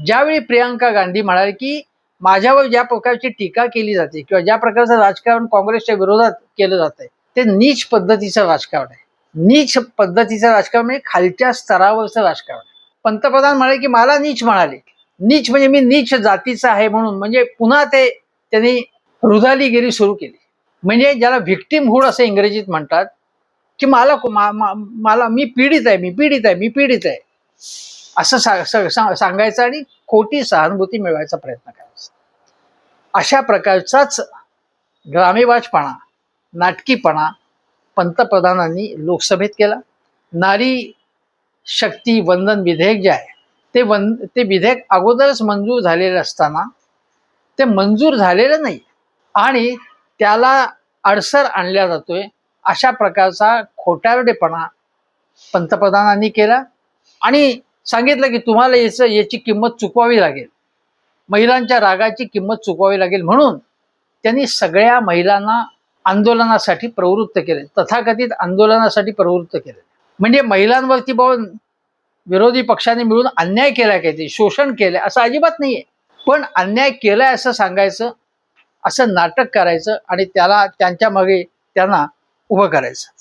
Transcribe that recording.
ज्यावेळी प्रियंका गांधी म्हणाले की माझ्यावर ज्या प्रकारची टीका केली जाते किंवा ज्या प्रकारचं राजकारण काँग्रेसच्या विरोधात केलं जात आहे ते नीच पद्धतीचं राजकारण आहे. नीच पद्धतीचं राजकारण म्हणजे खालच्या स्तरावरचं राजकारण. पंतप्रधान म्हणाले की मला नीच म्हणाले. नीच म्हणजे मी नीच जातीचा आहे म्हणून, म्हणजे पुन्हा त्यांनी रुदालीगिरी सुरू केली. म्हणजे ज्याला व्हिक्टिमहुड असं इंग्रजीत म्हणतात की मला मी पीडित आहे असं सांगायचं आणि खोटी सहानुभूती मिळवायचा प्रयत्न करायचा. अशा प्रकारचाच ग्रामेवाचपणा, नाटकीपणा पंतप्रधानांनी लोकसभेत केला. नारी शक्ती वंदन विधेयक जे आहे ते विधेयक अगोदरच मंजूर झालेलं असताना ते मंजूर झालेलं नाही आणि त्याला अडसर आणला जातोय, अशा प्रकारचा खोटारडेपणा पंतप्रधानांनी केला आणि सांगितलं की तुम्हाला याची किंमत चुकवावी लागेल, महिलांच्या रागाची किंमत चुकवावी लागेल. म्हणून त्यांनी सगळ्या महिलांना आंदोलनासाठी प्रवृत्त केले, तथाकथित आंदोलनासाठी प्रवृत्त केले. म्हणजे महिलांवरती विरोधी पक्षाने मिळून अन्याय केला, काही शोषण केलं असं अजिबात नाहीये, पण अन्याय केलाय असं सांगायचं, असं नाटक करायचं आणि त्यांच्या मागे त्यांना उभं करायचं.